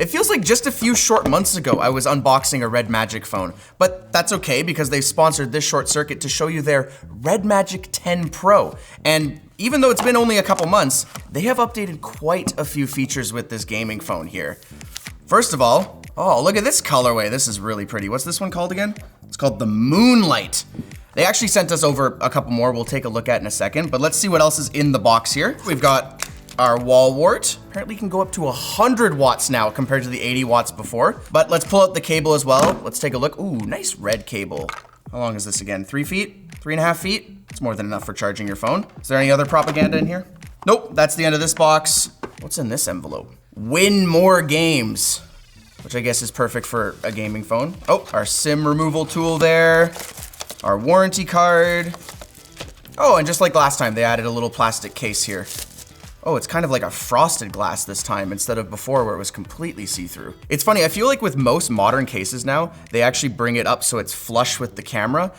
It feels like just a few short months ago I was unboxing a REDMAGIC phone, but that's okay because they've sponsored this short circuit to show you their REDMAGIC 10 Pro. And even though it's been only a couple months, they have updated quite a few features with this gaming phone here. First of all, oh, look at this colorway. This is really pretty. What's this one called again? It's called the Moonlight. They actually sent us over a couple more we'll take a look at in a second, but let's see what else is in the box here. We've got our wall wart. Apparently can go up to 100 watts now compared to the 80 watts before. But let's pull out the cable as well. Let's take a look. Ooh, nice red cable. How long is this again? 3 feet? 3.5 feet? It's more than enough for charging your phone. Is there any other propaganda in here? Nope, that's the end of this box. What's in this envelope? Win more games, which I guess is perfect for a gaming phone. Oh, our SIM removal tool there. Our warranty card. Oh, and just like last time, they added a little plastic case here. Oh, it's kind of like a frosted glass this time instead of before where it was completely see-through. It's funny, I feel like with most modern cases now, they actually bring it up so it's flush with the camera.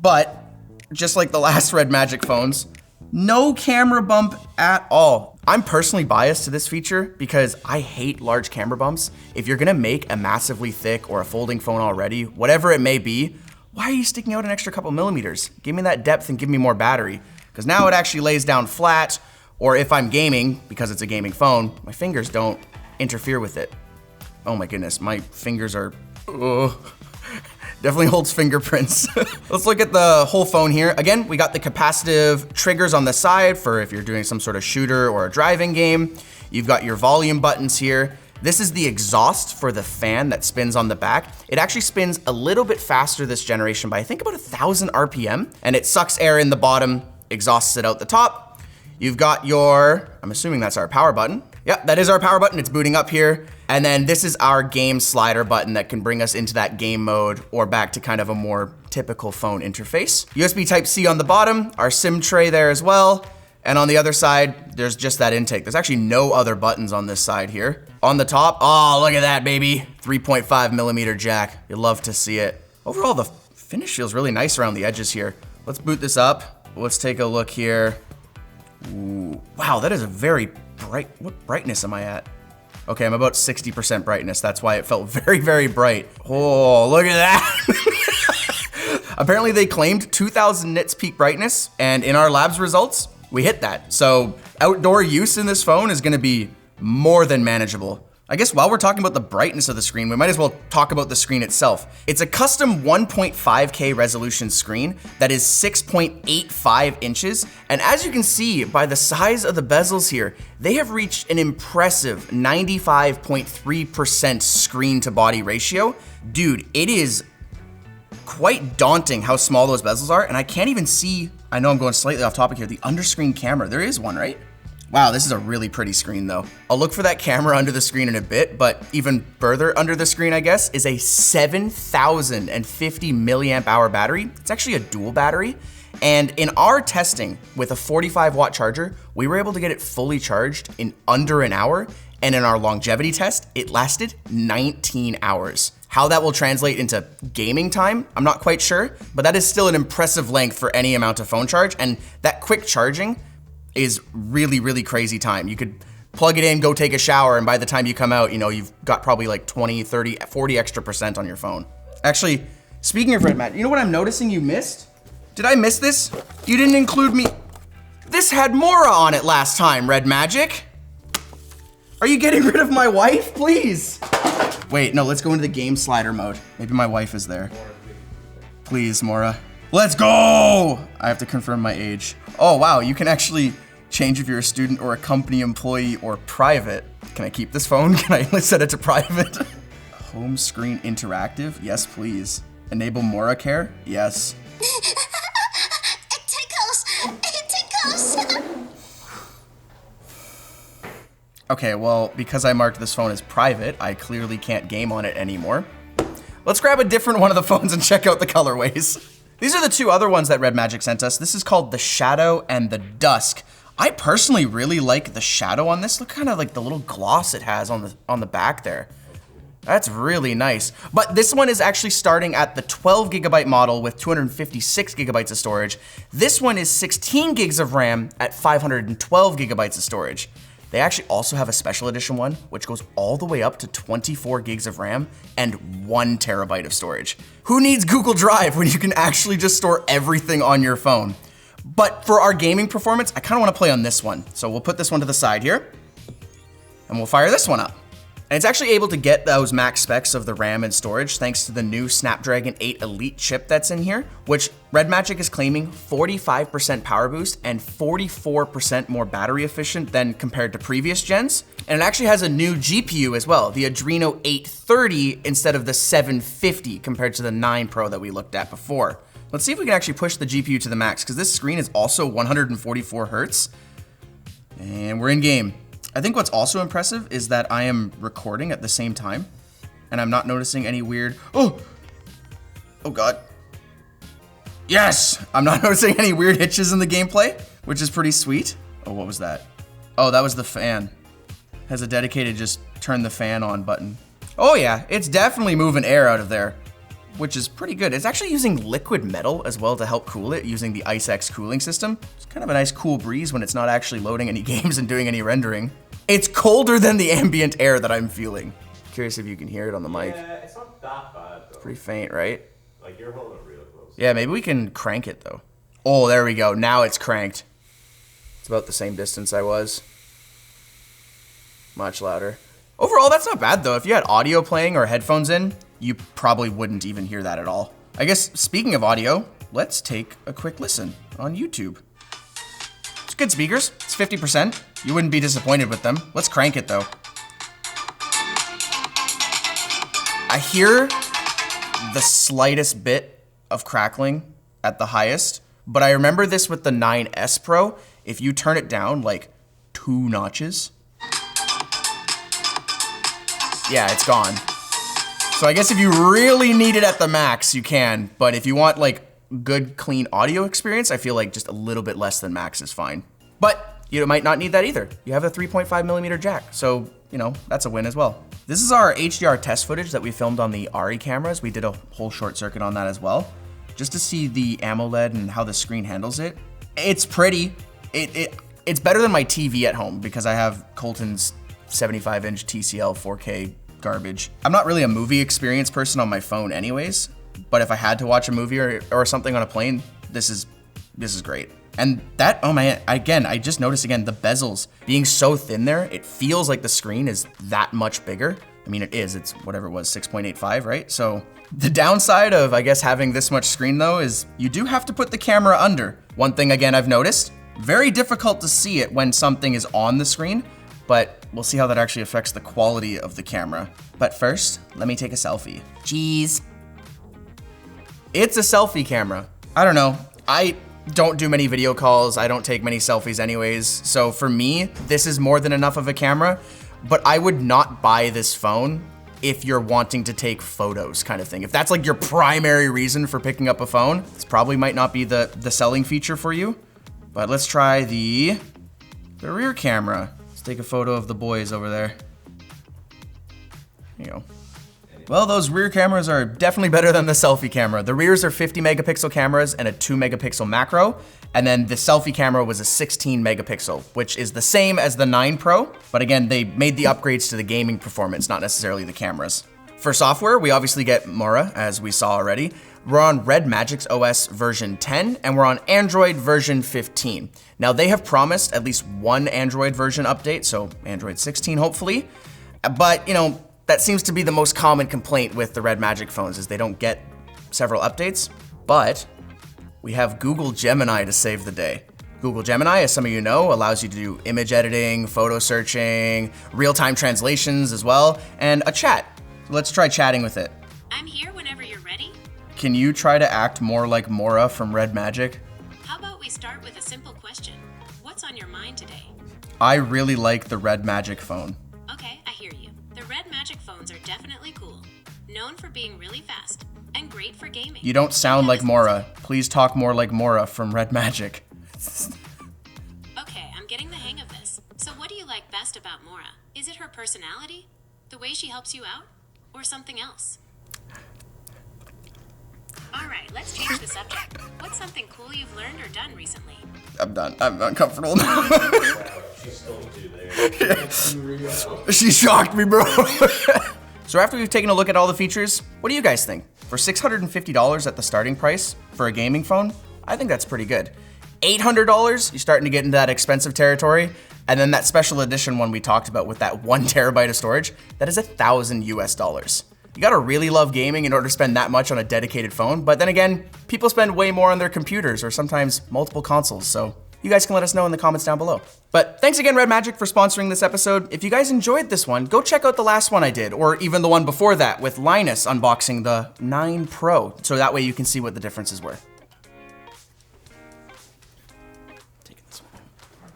But just like the last REDMAGIC phones, no camera bump at all. I'm personally biased to this feature because I hate large camera bumps. If you're gonna make a massively thick or a folding phone already, whatever it may be, why are you sticking out an extra couple millimeters? Give me that depth and give me more battery. Because now it actually lays down flat, or if I'm gaming, because it's a gaming phone, my fingers don't interfere with it. Oh my goodness, my fingers are, definitely holds fingerprints. Let's look at the whole phone here. Again, we got the capacitive triggers on the side for if you're doing some sort of shooter or a driving game. You've got your volume buttons here. This is the exhaust for the fan that spins on the back. It actually spins a little bit faster this generation by I think about 1,000 RPM, and it sucks air in the bottom, exhausts it out the top. You've got your, I'm assuming that's our power button. Yep, that is our power button. It's booting up here. And then this is our game slider button that can bring us into that game mode or back to kind of a more typical phone interface. USB Type-C on the bottom, our SIM tray there as well. And on the other side, there's just that intake. There's actually no other buttons on this side here. On the top, oh, look at that, baby. 3.5 millimeter jack. You'll love to see it. Overall, the finish feels really nice around the edges here. Let's boot this up. Let's take a look here. Ooh, wow, that is a very bright, what brightness am I at? Okay, I'm about 60% brightness. That's why it felt very, very bright. Oh, look at that. Apparently they claimed 2000 nits peak brightness, and in our labs results, we hit that. So outdoor use in this phone is gonna be more than manageable. I guess while we're talking about the brightness of the screen, we might as well talk about the screen itself. It's a custom 1.5K resolution screen that is 6.85 inches. And as you can see by the size of the bezels here, they have reached an impressive 95.3% screen to body ratio. Dude, it is quite daunting how small those bezels are. And I can't even see, I know I'm going slightly off topic here, the under-screen camera. There is one, right? Wow, this is a really pretty screen though. I'll look for that camera under the screen in a bit, but even further under the screen, I guess, is a 7,050 milliamp hour battery. It's actually a dual battery. And in our testing with a 45 watt charger, we were able to get it fully charged in under an hour. And in our longevity test, it lasted 19 hours. How that will translate into gaming time, I'm not quite sure, but that is still an impressive length for any amount of phone charge. And that quick charging is really, really crazy time. You could plug it in, go take a shower, and by the time you come out, you know, you've got probably like 20, 30, 40 extra % on your phone. Actually, speaking of REDMAGIC, you know what I'm noticing you missed? Did I miss this? You didn't include me. This had Mora on it last time, REDMAGIC. Are you getting rid of my wife, please? Wait, no, let's go into the game slider mode. Maybe my wife is there. Please, Mora. Let's go! I have to confirm my age. Oh wow, you can actually change if you're a student or a company employee or private. Can I keep this phone? Can I set it to private? Home screen interactive? Yes, please. Enable Mora care? Yes. It tickles! It tickles! Okay, well, because I marked this phone as private, I clearly can't game on it anymore. Let's grab a different one of the phones and check out the colorways. These are the two other ones that REDMAGIC sent us. This is called the Shadow and the Dusk. I personally really like the shadow on this. Look kind of like the little gloss it has on the back there. That's really nice. But this one is actually starting at the 12 gigabyte model with 256 gigabytes of storage. This one is 16 gigs of RAM at 512 gigabytes of storage. They actually also have a special edition one, which goes all the way up to 24 gigs of RAM and 1 terabyte of storage. Who needs Google Drive when you can actually just store everything on your phone? But for our gaming performance, I kind of want to play on this one. So we'll put this one to the side here, and we'll fire this one up. And it's actually able to get those max specs of the RAM and storage thanks to the new Snapdragon 8 Elite chip that's in here, which REDMAGIC is claiming 45% power boost and 44% more battery efficient than compared to previous gens. And it actually has a new GPU as well, the Adreno 830 instead of the 750 compared to the 9 Pro that we looked at before. Let's see if we can actually push the GPU to the max, because this screen is also 144 Hertz. And we're in game. I think what's also impressive is that I am recording at the same time, and I'm not noticing any weird, oh God. Yes, I'm not noticing any weird hitches in the gameplay, which is pretty sweet. Oh, what was that? Oh, that was the fan. Has a dedicated just turn the fan on button. Oh yeah, it's definitely moving air out of there, which is pretty good. It's actually using liquid metal as well to help cool it using the IceX cooling system. It's kind of a nice cool breeze when it's not actually loading any games and doing any rendering. It's colder than the ambient air that I'm feeling. Curious if you can hear it on the mic. Yeah, it's not that bad though. Pretty faint, right? Like you're holding it real close. Yeah, maybe we can crank it though. Oh, there we go. Now it's cranked. It's about the same distance I was. Much louder. Overall, that's not bad though. If you had audio playing or headphones in, you probably wouldn't even hear that at all. I guess speaking of audio, let's take a quick listen on YouTube. It's good speakers. It's 50%. You wouldn't be disappointed with them. Let's crank it though. I hear the slightest bit of crackling at the highest, but I remember this with the 9S Pro. If you turn it down like 2 notches, yeah, it's gone. So I guess if you really need it at the max, you can, but if you want like good, clean audio experience, I feel like just a little bit less than max is fine. But you might not need that either. You have a 3.5mm jack, so you know, that's a win as well. This is our HDR test footage that we filmed on the RE cameras. We did a whole short circuit on that as well, just to see the AMOLED and how the screen handles it. It's pretty. It's better than my TV at home because I have Colton's 75-inch TCL 4K garbage. I'm not really a movie experience person on my phone anyways, but if I had to watch a movie or something on a plane, this is great. And that, oh man, again, I just noticed again, the bezels being so thin there, it feels like the screen is that much bigger. I mean, it is, it's whatever it was, 6.85, right? So the downside of, I guess, having this much screen though, is you do have to put the camera under. One thing again, I've noticed, very difficult to see it when something is on the screen, but we'll see how that actually affects the quality of the camera. But first, let me take a selfie. Jeez. It's a selfie camera. I don't know, I don't do many video calls, I don't take many selfies anyways, so for me, this is more than enough of a camera, but I would not buy this phone if you're wanting to take photos kind of thing. If that's like your primary reason for picking up a phone, this probably might not be the selling feature for you, but let's try the rear camera. Let's take a photo of the boys over there. There you go. Well, those rear cameras are definitely better than the selfie camera. The rears are 50 megapixel cameras and a 2 megapixel macro. And then the selfie camera was a 16 megapixel, which is the same as the 9 Pro. But again, they made the upgrades to the gaming performance, not necessarily the cameras. For software, we obviously get Mora, as we saw already. We're on REDMAGIC's OS version 10, and we're on Android version 15. Now, they have promised at least one Android version update, so Android 16 hopefully. But, you know, that seems to be the most common complaint with the REDMAGIC phones, is they don't get several updates. But we have Google Gemini to save the day. Google Gemini, as some of you know, allows you to do image editing, photo searching, real-time translations as well, and a chat. So let's try chatting with it. I'm here whenever you're ready. Can you try to act more like Mora from REDMAGIC? How about we start with a simple question? What's on your mind today? I really like the REDMAGIC phone. Okay, I hear you. The REDMAGIC phones are definitely cool. Known for being really fast and great for gaming. You don't sound like Mora. Please talk more like Mora from REDMAGIC. Okay, I'm getting the hang of this. So what do you like best about Mora? Is it her personality? The way she helps you out? Or something else? All right, let's change the subject. What's something cool you've learned or done recently? I'm done. I'm uncomfortable now. She's still there. She shocked me, bro. So after we've taken a look at all the features, what do you guys think? For $650 at the starting price for a gaming phone, I think that's pretty good. $800, you're starting to get into that expensive territory. And then that special edition one we talked about with that 1 terabyte of storage, that is $1,000 US. You gotta really love gaming in order to spend that much on a dedicated phone. But then again, people spend way more on their computers or sometimes multiple consoles. So you guys can let us know in the comments down below. But thanks again, REDMAGIC, for sponsoring this episode. If you guys enjoyed this one, go check out the last one I did, or even the one before that with Linus unboxing the 9 Pro, so that way you can see what the differences were.